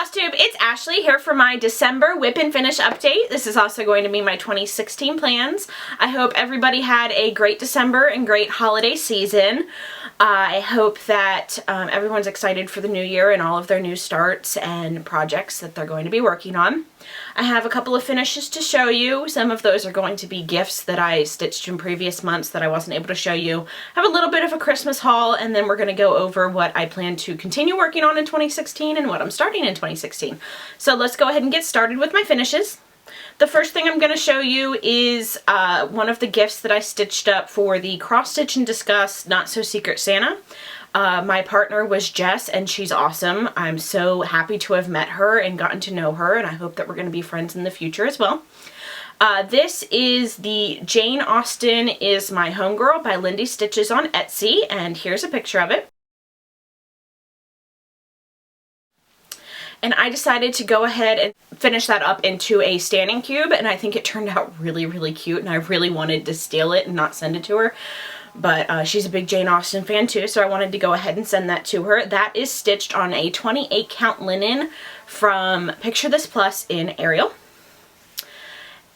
Flosstube, it's Ashley here for my December whip and finish update. This is also going to be my 2016 plans. I hope everybody had a great December and great holiday season. I hope that everyone's excited for the new year and all of their new starts and projects that they're going to be working on. I have a couple of finishes to show you. Some of those are going to be gifts that I stitched in previous months that I wasn't able to show you. I have a little bit of a Christmas haul, and then we're going to go over what I plan to continue working on in 2016 and what I'm starting in 2016. So let's go ahead and get started with my finishes. The first thing I'm going to show you is one of the gifts that I stitched up for the Cross Stitch and Discuss Not So Secret Santa. My partner was Jess, and she's awesome. I'm so happy to have met her and gotten to know her, and I hope that we're going to be friends in the future as well. This is the Jane Austen Is My Homegirl by Lindy Stitches on Etsy, and here's a picture of it. And I decided to go ahead and finish that up into a standing cube, and I think it turned out really, really cute, and I really wanted to steal it and not send it to her. But she's a big Jane Austen fan too, so I wanted to go ahead and send that to her. That is stitched on a 28 count linen from Picture This Plus in Ariel.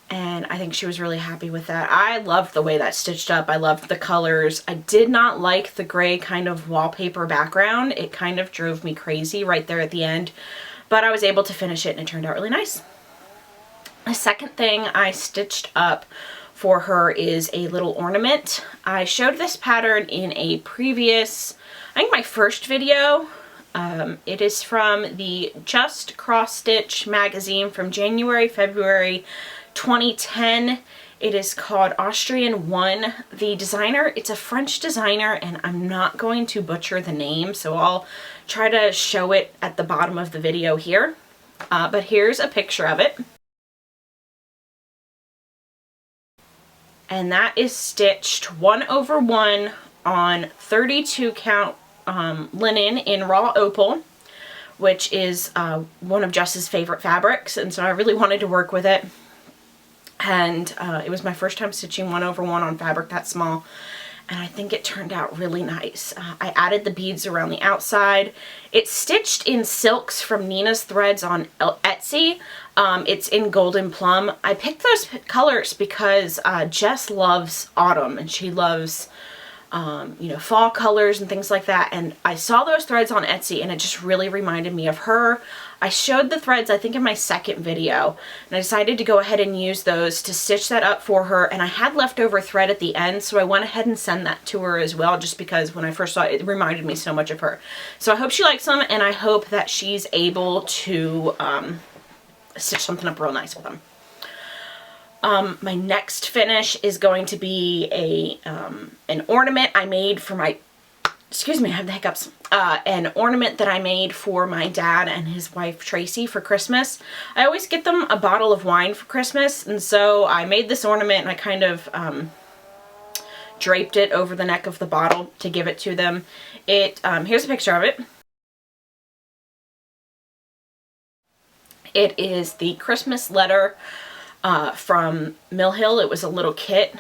And I think she was really happy with that. I loved the way that stitched up. I loved the colors. I did not like the gray kind of wallpaper background. It kind of drove me crazy right there at the end. But I was able to finish it and it turned out really nice. The second thing I stitched up for her is a little ornament. I showed this pattern in a previous, I think my first video. It is from the Just Cross Stitch magazine from January, February 2010. It is called Austrian One. The designer, it's a French designer, and I'm not going to butcher the name, so I'll try to show it at the bottom of the video here. But here's a picture of it. And that is stitched 1/1 on 32 count linen in raw opal, which is one of Jess's favorite fabrics, and so I really wanted to work with it. And it was my first time stitching 1/1 on fabric that small, and I think it turned out really nice. I added the beads around the outside. It's stitched in silks from Nina's Threads on Etsy. It's in Golden Plum. I picked those colors because Jess loves autumn, and she loves you know, fall colors and things like that, and I saw those threads on Etsy and it just really reminded me of her. I showed the threads I think in my second video, and I decided to go ahead and use those to stitch that up for her, and I had leftover thread at the end, so I went ahead and sent that to her as well, just because when I first saw it, it reminded me so much of her. So I hope she likes them, and I hope that she's able to stitch something up real nice with them. My next finish is going to be an ornament I made for my, excuse me, I have the hiccups, an ornament that I made for my dad and his wife Tracy for Christmas. I always get them a bottle of wine for Christmas, and so I made this ornament and I kind of draped it over the neck of the bottle to give it to them. Here's a picture of it. It is the Christmas letter from Mill Hill. It was a little kit.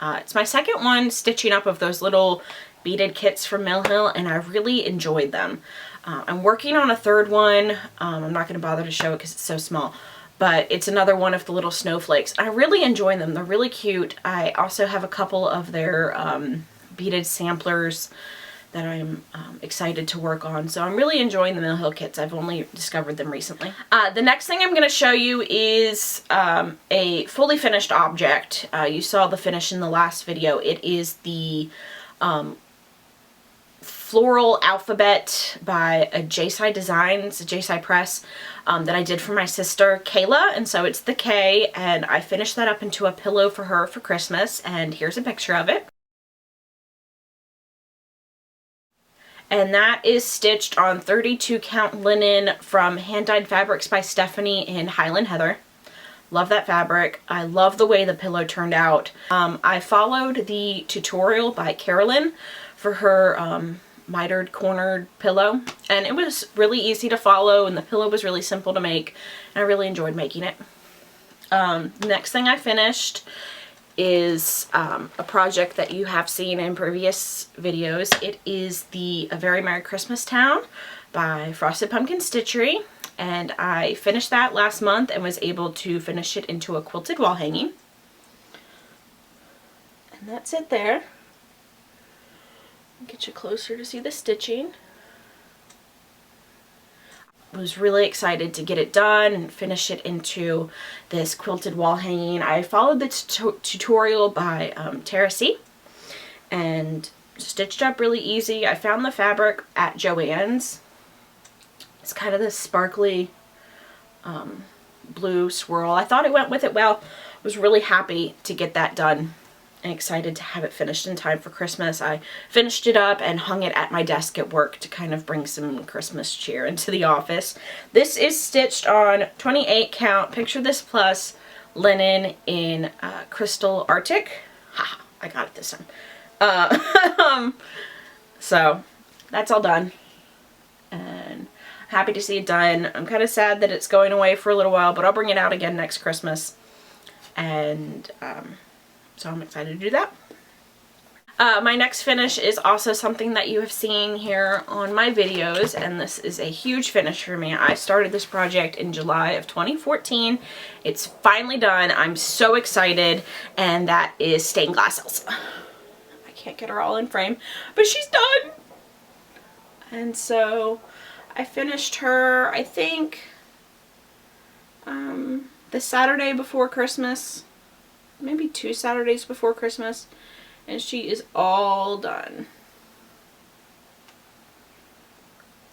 It's my second one stitching up of those little beaded kits from Mill Hill, and I really enjoyed them. I'm working on a third one. I'm not going to bother to show it because it's so small, but it's another one of the little snowflakes. I really enjoy them. They're really cute. I also have a couple of their beaded samplers that I'm excited to work on. So I'm really enjoying the Mill Hill kits. I've only discovered them recently. The next thing I'm going to show you is a fully finished object. You saw the finish in the last video. It is the floral alphabet by a JSI Designs, a JSI Press, that I did for my sister Kayla, and so it's the K, and I finished that up into a pillow for her for Christmas, and here's a picture of it. And that is stitched on 32 count linen from Hand Dyed Fabrics by Stephanie in Highland Heather. Love that fabric. I love the way the pillow turned out. I followed the tutorial by Carolyn for her mitered cornered pillow, and it was really easy to follow, and the pillow was really simple to make, and I really enjoyed making it. Next thing I finished is a project that you have seen in previous videos. It is the A Very Merry Christmas Town by Frosted Pumpkin Stitchery. And I finished that last month and was able to finish it into a quilted wall hanging. And that's it there. Get you closer to see the stitching. I was really excited to get it done and finish it into this quilted wall hanging. I followed the tutorial by Tara C. and stitched up really easy. I found the fabric at Joann's. It's kind of this sparkly blue swirl. I thought it went with it well. I was really happy to get that done and excited to have it finished in time for Christmas. I finished it up and hung it at my desk at work to kind of bring some Christmas cheer into the office. This is stitched on 28 count, picture this plus, linen in Crystal Arctic. Haha, I got it this time. So that's all done. And happy to see it done. I'm kind of sad that it's going away for a little while, but I'll bring it out again next Christmas. And so I'm excited to do that. My next finish is also something that you have seen here on my videos, and this is a huge finish for me. I started this project in July of 2014. It's finally done. I'm so excited, and that is stained glass Elsa. I can't get her all in frame, but she's done. And so I finished her, I think, the Saturday before Christmas, maybe 2 Saturdays before Christmas, and she is all done.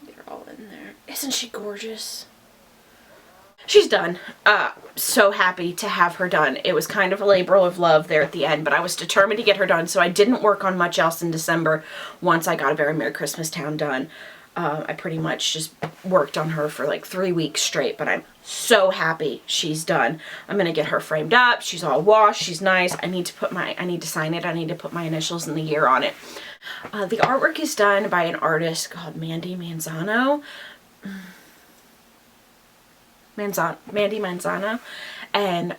Get her all in there. Isn't she gorgeous? She's done. So happy to have her done. It was kind of a labor of love there at the end, but I was determined to get her done, so I didn't work on much else in December once I got A Very Merry Christmas Town done. I pretty much just worked on her for like 3 weeks straight, but I'm so happy she's done. I'm gonna get her framed up. She's all washed. She's nice. I need to sign it. I need to put my initials and the year on it. The artwork is done by an artist called Mandy Manzano. Mandy Manzano, and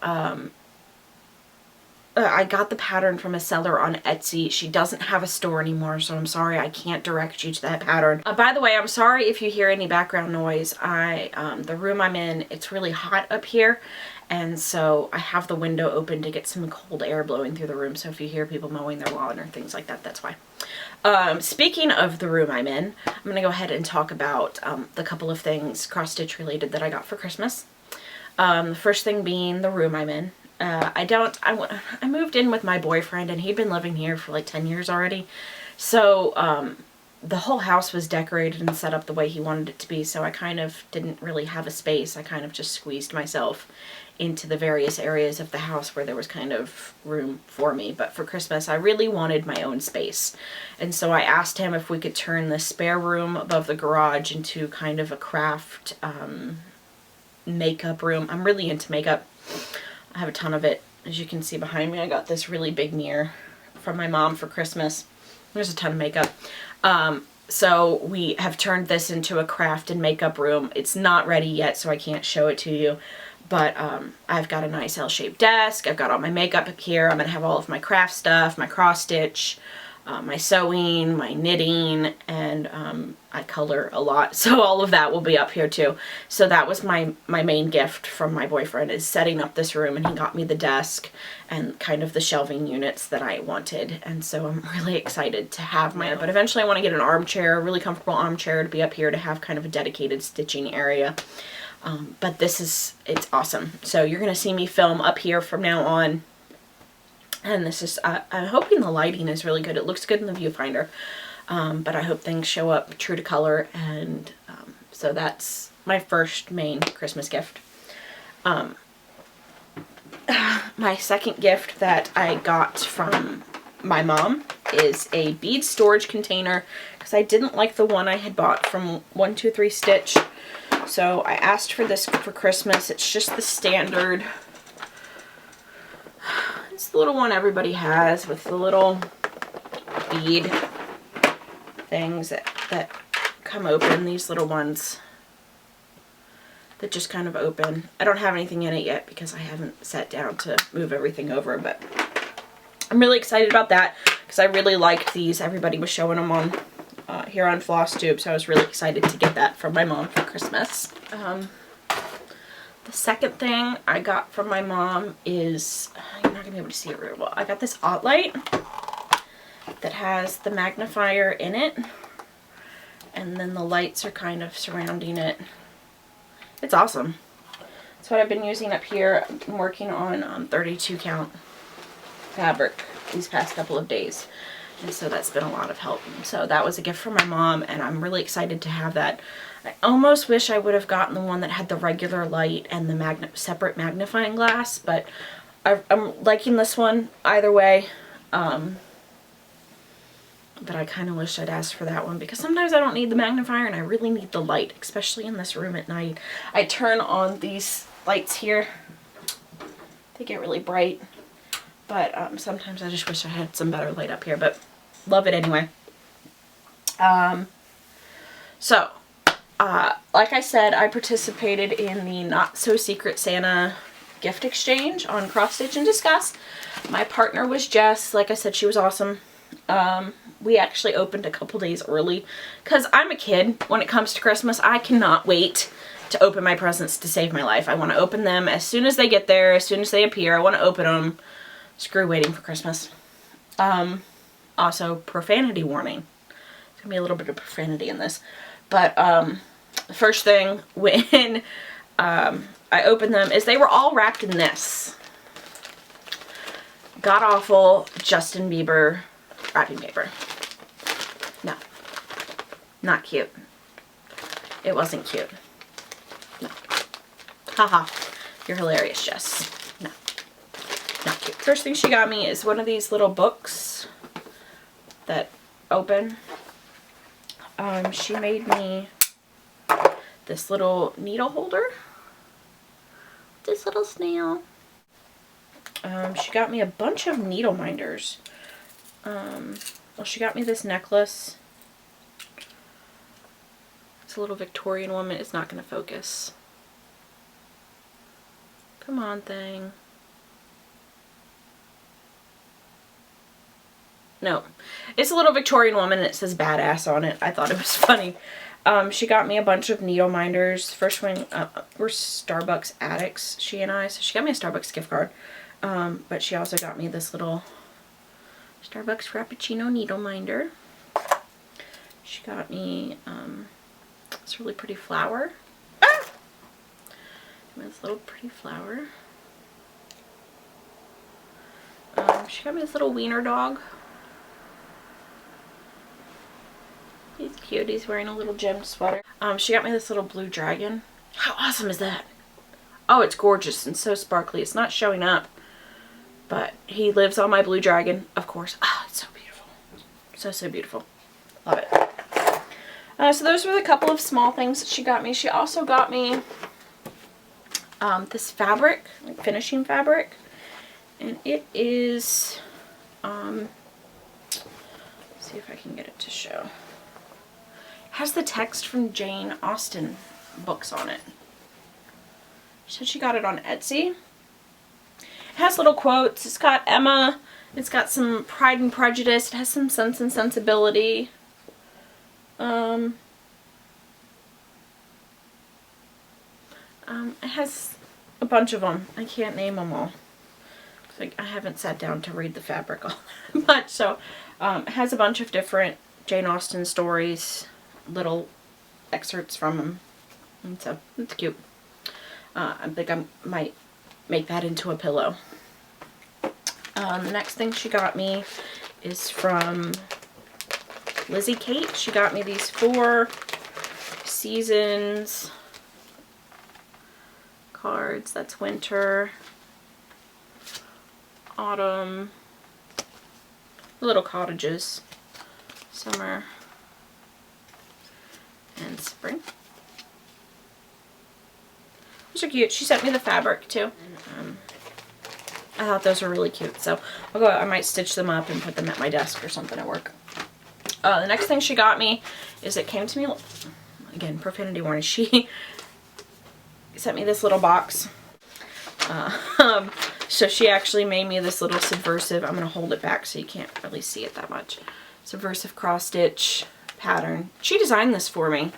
I got the pattern from a seller on Etsy. She doesn't have a store anymore, so I'm sorry I can't direct you to that pattern. By the way, I'm sorry if you hear any background noise. The room I'm in, it's really hot up here, and so I have the window open to get some cold air blowing through the room, so if you hear people mowing their lawn or things like that, that's why. Speaking of the room I'm in, I'm going to go ahead and talk about the couple of things cross-stitch related that I got for Christmas. The first thing being the room I'm in. I moved in with my boyfriend, and he'd been living here for like 10 years already. So, the whole house was decorated and set up the way he wanted it to be, so I kind of didn't really have a space. I kind of just squeezed myself into the various areas of the house where there was kind of room for me. But for Christmas, I really wanted my own space. And so I asked him if we could turn the spare room above the garage into kind of a craft makeup room. I'm really into makeup. I have a ton of it. As you can see behind me, I got this really big mirror from my mom for Christmas. There's a ton of makeup. So we have turned this into a craft and makeup room. It's not ready yet, so I can't show it to you. But I've got a nice L-shaped desk. I've got all my makeup up here. I'm going to have all of my craft stuff, my cross stitch, my sewing, my knitting, and I color a lot, so all of that will be up here too. So that was my main gift from my boyfriend, is setting up this room, and he got me the desk and kind of the shelving units that I wanted, and so I'm really excited to have my, but eventually I want to get an armchair, a really comfortable armchair to be up here to have kind of a dedicated stitching area. But it's awesome. So you're going to see me film up here from now on. And this is, I'm hoping the lighting is really good. It looks good in the viewfinder. But I hope things show up true to color. And so that's my first main Christmas gift. My second gift that I got from my mom is a bead storage container, because I didn't like the one I had bought from 123 Stitch. So I asked for this for Christmas. It's just the standard. It's the little one everybody has with the little bead things that come open. These little ones that just kind of open. I don't have anything in it yet because I haven't sat down to move everything over, but I'm really excited about that because I really liked these. Everybody was showing them on here on Flosstube, so I was really excited to get that from my mom for Christmas. The second thing I got from my mom is, you're not going to be able to see it very well. I got this light that has the magnifier in it, and then the lights are kind of surrounding it. It's awesome. That's what I've been using up here. I'm working on 32 count fabric these past couple of days, and so that's been a lot of help. So that was a gift from my mom, and I'm really excited to have that. I almost wish I would have gotten the one that had the regular light and the separate magnifying glass, but I'm liking this one either way. But I kind of wish I'd asked for that one, because sometimes I don't need the magnifier and I really need the light, especially in this room at night. I turn on these lights here. They get really bright, but sometimes I just wish I had some better light up here, but love it anyway. Like I said, I participated in the Not So Secret Santa gift exchange on Cross Stitch and Discuss. My partner was Jess. Like I said, she was awesome. We actually opened a couple days early because I'm a kid. When it comes to Christmas, I cannot wait to open my presents to save my life. I want to open them as soon as they get there, as soon as they appear. I want to open them. Screw waiting for Christmas. Also, profanity warning. There's going to be a little bit of profanity in this. But the first thing when I opened them is they were all wrapped in this god-awful Justin Bieber wrapping paper. No. Not cute. It wasn't cute. No. Haha. You're hilarious, Jess. No. Not cute. First thing she got me is one of these little books that open. She made me this little needle holder. This little snail. She got me a bunch of needle minders. Well, she got me this necklace. It's a little Victorian woman. It's not going to focus. Come on, thing. No. It's a little Victorian woman and it says badass on it. I thought it was funny. She got me a bunch of needle minders. First one, we're Starbucks addicts, she and I. So she got me a Starbucks gift card. But she also got me this little Starbucks Frappuccino needle minder. She got me this really pretty flower. Ah! This little pretty flower. She got me this little wiener dog. He's cute. He's wearing a little gemmed sweater. She got me this little blue dragon. How awesome is that? Oh, it's gorgeous and so sparkly. It's not showing up, but he lives on my blue dragon, of course. Ah, it's so beautiful. So, so beautiful. Love it. So those were the couple of small things that she got me. She also got me this fabric, like finishing fabric. And it is, let's see if I can get it to show. It has the text from Jane Austen books on it. She said she got it on Etsy. It has little quotes. It's got Emma. It's got some Pride and Prejudice. It has some Sense and Sensibility. It has a bunch of them. I can't name them all. Like, I haven't sat down to read the fabric all that much. So it has a bunch of different Jane Austen stories, little excerpts from them. And so it's cute. I think I might make that into a pillow. The next thing she got me is from Lizzie Kate. She got me these 4 seasons cards. That's winter, autumn, little cottages, summer, and spring. Those are cute. She sent me the fabric too. I thought those were really cute, so I might stitch them up and put them at my desk or something at work. The next thing she got me is, it came to me, again, profanity warning, she sent me this little box. So she actually made me this little subversive, I'm going to hold it back so you can't really see it that much, subversive cross stitch pattern. She designed this for me,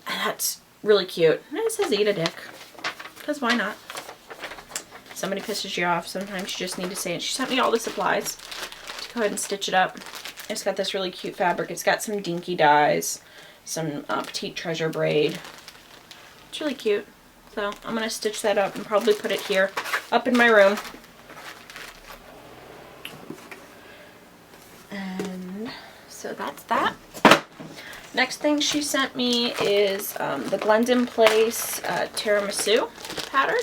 and that's really cute. And it says eat a dick, because why not? Somebody pisses you off, sometimes you just need to say it. She sent me all the supplies to go ahead and stitch it up. It's got this really cute fabric. It's got some dinky dyes, some petite treasure braid. It's really cute. So I'm going to stitch that up and probably put it here up in my room. And so that's that. Next thing she sent me is the Glendon Place tiramisu pattern.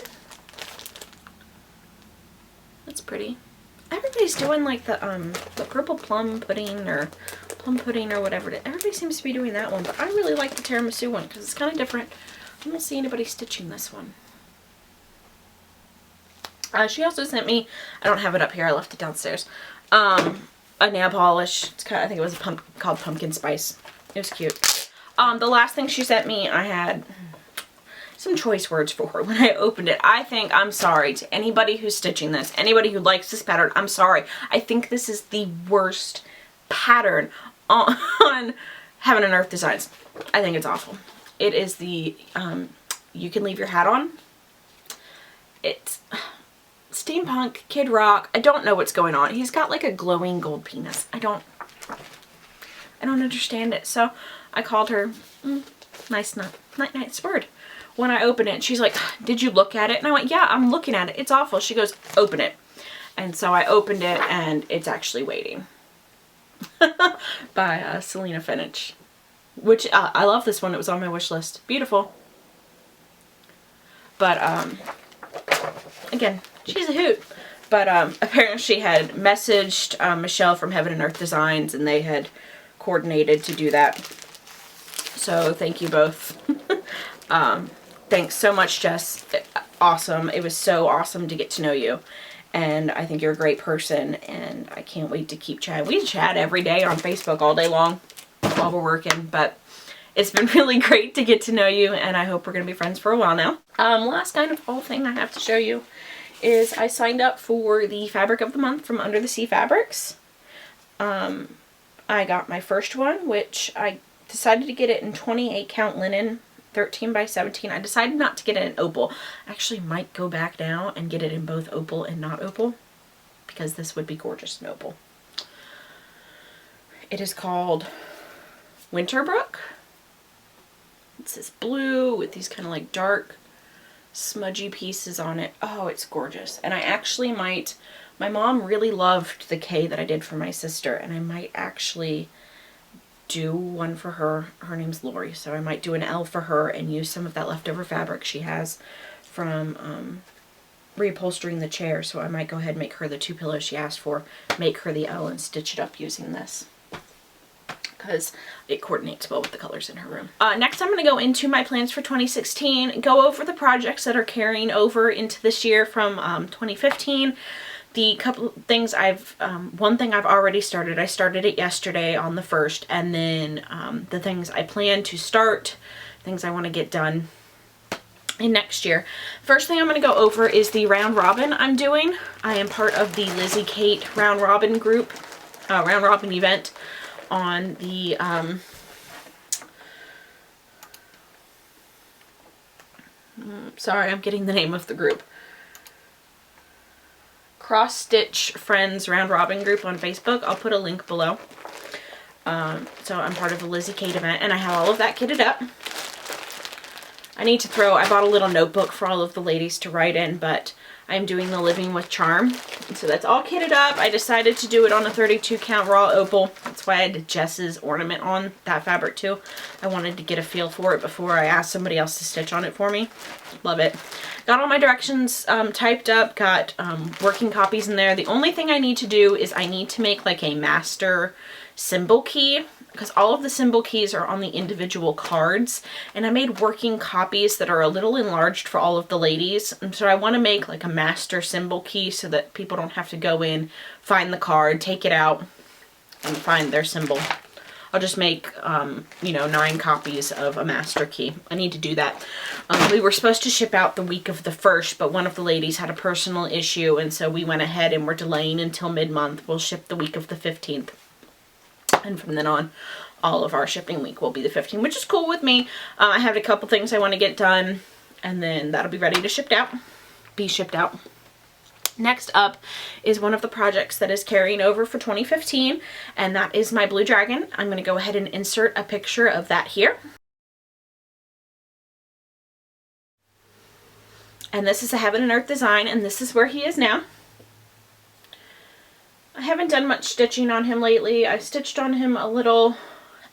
That's pretty. Everybody's doing like the purple plum pudding or whatever it is. Everybody seems to be doing that one, but I really like the tiramisu one because it's kind of different. I don't see anybody stitching this one. She also sent me, I don't have it up here, I left it downstairs, a nail polish. It's kind of, I think it was called Pumpkin Spice. It was cute. The last thing she sent me, I had some choice words for her when I opened it. I'm sorry to anybody who's stitching this, anybody who likes this pattern, I'm sorry. I think this is the worst pattern on Heaven and Earth Designs. I think it's awful. It is the, You Can Leave Your Hat On. It's steampunk, Kid Rock. I don't know what's going on. He's got like a glowing gold penis. I don't understand it. So I called her, nice word. When I opened it, she's like, did you look at it? And I went, yeah, I'm looking at it. It's awful. She goes, open it. And so I opened it, and it's actually Waiting by Selena Finich, which I love this one. It was on my wish list. Beautiful. But again, she's a hoot. But apparently she had messaged Michelle from Heaven and Earth Designs, and they had coordinated to do that. So thank you both. Thanks so much, Jess. Awesome. It was so awesome to get to know you. And I think you're a great person, and I can't wait to keep chatting. We chat every day on Facebook all day long while we're working, but it's been really great to get to know you, and I hope we're going to be friends for a while now. Last kind of whole thing I have to show you is I signed up for the Fabric of the Month from Under the Sea Fabrics. I got my first one, which I decided to get it in 28 count linen, 13 by 17. I decided not to get it in opal. I actually might go back now and get it in both opal and not opal, because this would be gorgeous in opal. It is called Winterbrook. It's this blue with these kind of like dark smudgy pieces on it. Oh, it's gorgeous. And I actually might, my mom really loved the K that I did for my sister, and I might actually do one for her. Her name's Lori, so I might do an L for her and use some of that leftover fabric she has from reupholstering the chair. So I might go ahead and make her the 2 pillows she asked for, make her the L, and stitch it up using this, because it coordinates well with the colors in her room. Next, I'm going to go into my plans for 2016, go over the projects that are carrying over into this year from 2015. The couple things one thing I've already started. I started it yesterday on the 1st, and then the things I plan to start, things I want to get done in next year. First thing I'm going to go over is the round robin I'm doing. I am part of the Lizzie Kate round robin group, round robin event on the sorry, I'm getting the name of the group. Cross Stitch Friends Round Robin group on Facebook. I'll put a link below. So I'm part of the Lizzie Kate event, and I have all of that kitted up. I bought a little notebook for all of the ladies to write in, but I'm doing the Living with Charm. And so that's all kitted up. I decided to do it on a 32 count raw opal. That's why I did Jess's ornament on that fabric too. I wanted to get a feel for it before I asked somebody else to stitch on it for me. Love it. Got all my directions typed up, got working copies in there. The only thing I need to do is I need to make like a master symbol key, because all of the symbol keys are on the individual cards, and I made working copies that are a little enlarged for all of the ladies, and so I want to make like a master symbol key so that people don't have to go in, find the card, take it out, and find their symbol. I'll just make, you know, 9 copies of a master key. I need to do that. We were supposed to ship out the week of the 1st, but one of the ladies had a personal issue, and so we went ahead and we're delaying until mid-month. We'll ship the week of the 15th. And from then on, all of our shipping week will be the 15th, which is cool with me. I have a couple things I want to get done, and then that'll be ready to be shipped out. Next up is one of the projects that is carrying over for 2015, and that is my blue dragon. I'm going to go ahead and insert a picture of that here. And this is a Heaven and Earth design, and this is where he is now. I haven't done much stitching on him lately. I stitched on him a little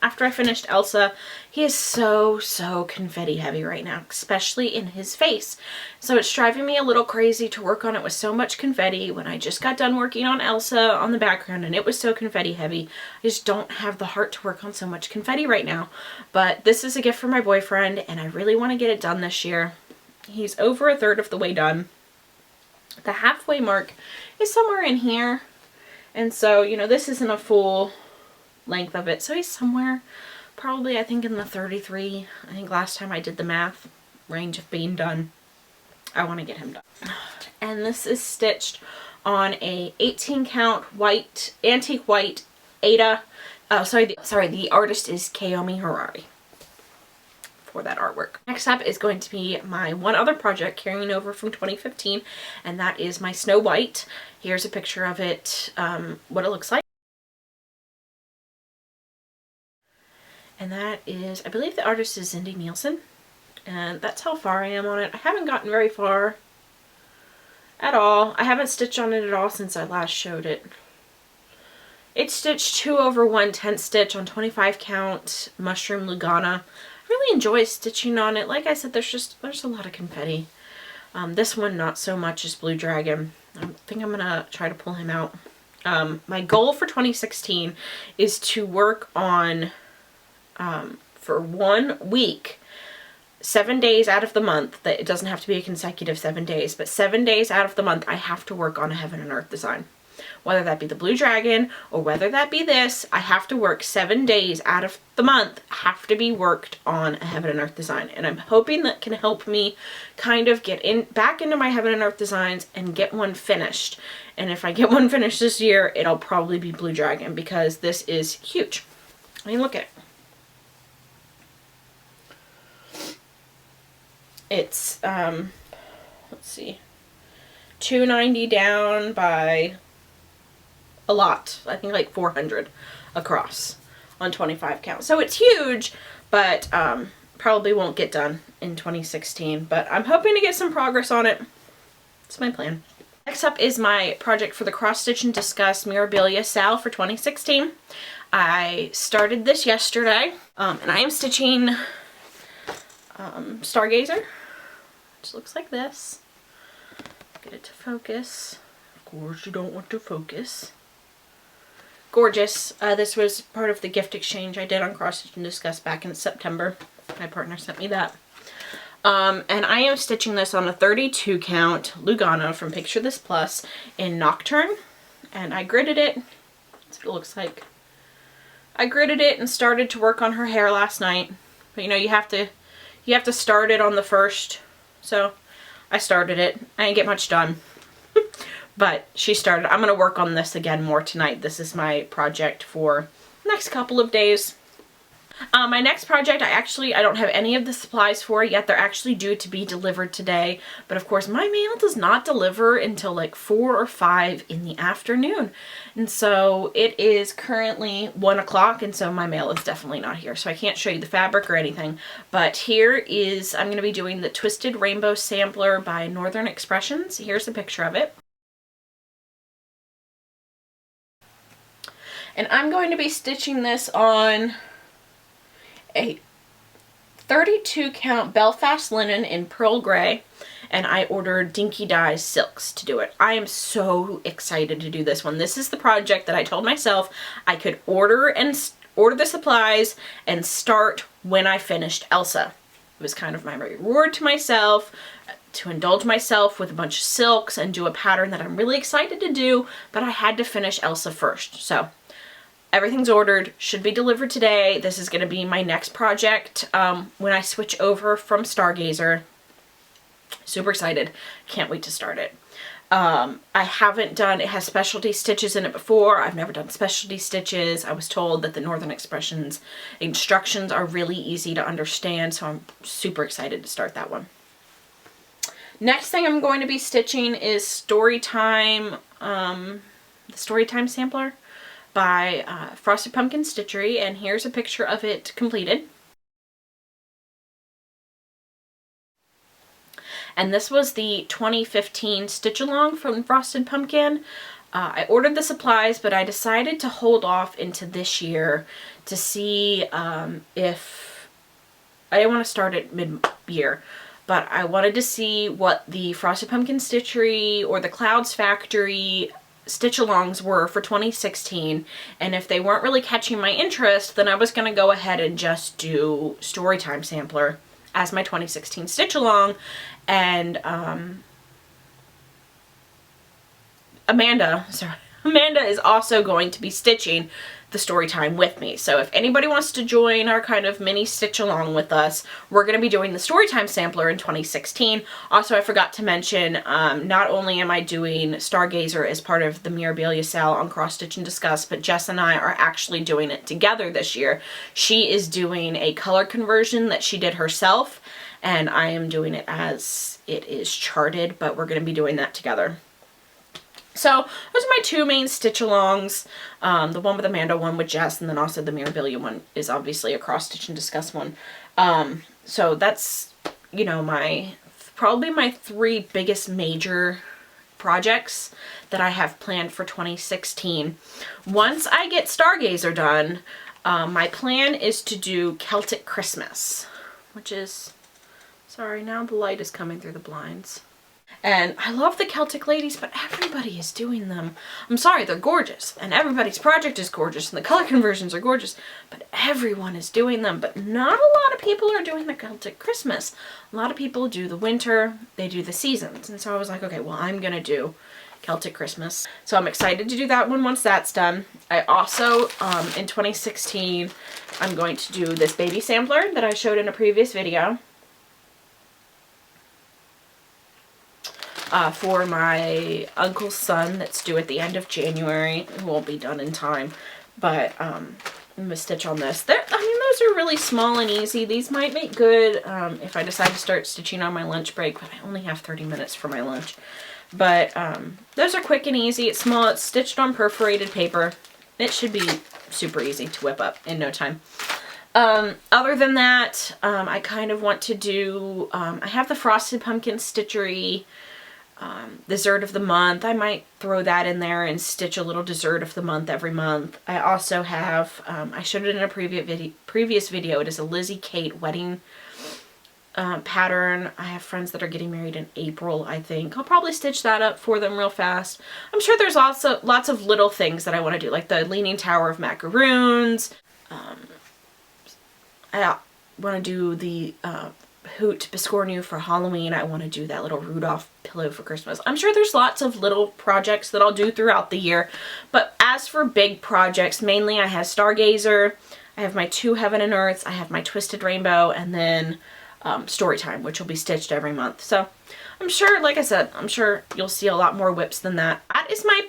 after I finished Elsa. He is so confetti heavy right now, especially in his face. So it's driving me a little crazy to work on it with so much confetti when I just got done working on Elsa on the background and it was so confetti heavy. I just don't have the heart to work on so much confetti right now. But this is a gift from my boyfriend and I really want to get it done this year. He's over a third of the way done. The halfway mark is somewhere in here. And so, you know, this isn't a full length of it. So he's somewhere probably, I think, in the 33. I think last time I did the math range of being done. I want to get him done. And this is stitched on a 18 count white, antique white Ada. The artist is Kaomi Harari for that artwork. Next up is going to be my one other project carrying over from 2015, and that is my Snow White. Here's a picture of it, what it looks like. And that is, I believe the artist is Cindy Nielsen, and that's how far I am on it. I haven't gotten very far at all. I haven't stitched on it at all since I last showed it. It's stitched 2 over 1/10 stitch on 25 count Mushroom Lugana. I really enjoy stitching on it. Like I said, there's a lot of confetti. This one not so much as Blue Dragon. I think I'm gonna try to pull him out. My goal for 2016 is to work on for 1 week, 7 days out of the month. That it doesn't have to be a consecutive 7 days, but 7 days out of the month I have to work on a Heaven and Earth design. Whether that be the Blue Dragon or whether that be this, I have to work 7 days out of the month, have to be worked on a Heaven and Earth design. And I'm hoping that can help me kind of get back into my Heaven and Earth designs and get one finished. And if I get one finished this year, it'll probably be Blue Dragon because this is huge. I mean, look at it. It's, let's see, 290 down by a lot. I think like 400 across on 25 count. So it's huge, but probably won't get done in 2016. But I'm hoping to get some progress on it. It's my plan. Next up is my project for the Cross Stitch and Discuss Mirabilia Sal for 2016. I started this yesterday, and I am stitching Stargazer, which looks like this. Get it to focus. Of course you don't want to focus. Gorgeous. This was part of the gift exchange I did on Cross Stitch and Discuss back in September. My partner sent me that. And I am stitching this on a 32 count Lugana from Picture This Plus in Nocturne. And I gridded it. That's what it looks like. I gridded it and started to work on her hair last night. But you know, you have to start it on the first. So I started it. I didn't get much done. But she started. I'm going to work on this again more tonight. This is my project for the next couple of days. My next project, I don't have any of the supplies for yet. They're actually due to be delivered today. But of course, my mail does not deliver until like 4 or 5 in the afternoon. And so it is currently 1 o'clock, and so my mail is definitely not here. So I can't show you the fabric or anything. But here is, I'm going to be doing the Twisted Rainbow Sampler by Northern Expressions. Here's a picture of it. And I'm going to be stitching this on a 32 count Belfast linen in pearl gray, and I ordered Dinky Dyes silks to do it. I am so excited to do this one. This is the project that I told myself I could order the supplies and start when I finished Elsa. It was kind of my reward to myself to indulge myself with a bunch of silks and do a pattern that I'm really excited to do, but I had to finish Elsa first. So everything's ordered, should be delivered today. This is going to be my next project when I switch over from Stargazer. Super excited. Can't wait to start it. I haven't done, it has specialty stitches in it before. I've never done specialty stitches. I was told that the Northern Expressions instructions are really easy to understand, so I'm super excited to start that one. Next thing I'm going to be stitching is Storytime, the Storytime sampler by Frosted Pumpkin Stitchery, and here's a picture of it completed. And this was the 2015 stitch along from Frosted Pumpkin. I ordered the supplies, but I decided to hold off into this year to see if, I didn't want to start it mid-year, but I wanted to see what the Frosted Pumpkin Stitchery or the Clouds Factory stitch-alongs were for 2016, and if they weren't really catching my interest, then I was going to go ahead and just do Storytime Sampler as my 2016 stitch-along, and Amanda is also going to be stitching the Storytime with me. So if anybody wants to join our kind of mini stitch along with us, we're going to be doing the Storytime sampler in 2016. Also, I forgot to mention, not only am I doing Stargazer as part of the Mirabilia sale on Cross Stitch and Discuss, but Jess and I are actually doing it together this year. She is doing a color conversion that she did herself, and I am doing it as it is charted, but we're going to be doing that together. So those are my two main stitch-alongs, the one with Amanda, one with Jess, and then also the Mirabilia one is obviously a Cross Stitch and Discuss one. So that's, you know, probably my three biggest major projects that I have planned for 2016. Once I get Stargazer done, my plan is to do Celtic Christmas, which is, sorry, now the light is coming through the blinds. And I love the Celtic ladies, but everybody is doing them. I'm sorry, they're gorgeous, and everybody's project is gorgeous, and the color conversions are gorgeous, but everyone is doing them. But not a lot of people are doing the Celtic Christmas. A lot of people do the winter, they do the seasons. And so I was like, okay, well, I'm going to do Celtic Christmas. So I'm excited to do that one once that's done. I also, in 2016, I'm going to do this baby sampler that I showed in a previous video. For my uncle's son that's due at the end of January. It won't be done in time, but I'm going to stitch on this. I mean, those are really small and easy. These might make good if I decide to start stitching on my lunch break, but I only have 30 minutes for my lunch. But those are quick and easy. It's small. It's stitched on perforated paper. It should be super easy to whip up in no time. Other than that, I kind of want to do, I have the Frosted Pumpkin Stitchery dessert of the month. I might throw that in there and stitch a little dessert of the month every month. I also have, I showed it in a previous video, it is a Lizzie Kate wedding pattern. I have friends that are getting married in April, I think. I'll probably stitch that up for them real fast. I'm sure there's also lots of little things that I want to do, like the Leaning Tower of Macaroons. I want to do the Hoot Biscornu for Halloween. I want to do that little Rudolph pillow for Christmas. I'm sure there's lots of little projects that I'll do throughout the year, but as for big projects, mainly I have Stargazer, I have my 2 Heaven and Earths, I have my Twisted Rainbow, and then Storytime, which will be stitched every month. So I'm sure, like I said, I'm sure you'll see a lot more whips than that. That is my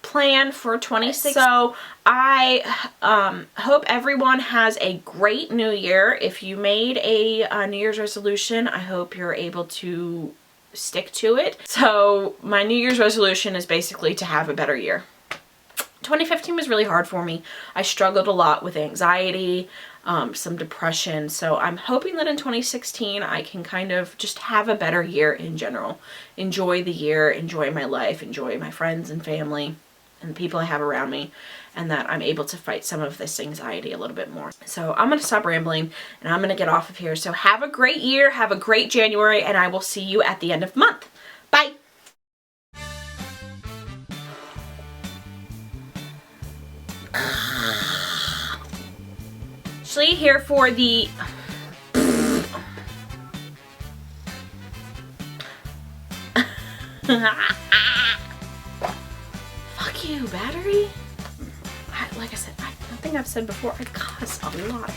plan for 2016. So I hope everyone has a great new year. If you made a New Year's resolution, I hope you're able to stick to it. So my New Year's resolution is basically to have a better year. 2015 was really hard for me. I struggled a lot with anxiety, some depression. So I'm hoping that in 2016 I can kind of just have a better year in general. Enjoy the year, enjoy my life, enjoy my friends and family and the people I have around me, and that I'm able to fight some of this anxiety a little bit more. So I'm going to stop rambling and I'm going to get off of here. So have a great year, have a great January, and I will see you at the end of the month. Bye! Ashley here for the... Fuck you, battery. Like I said, I think I've said before, it costs a lot.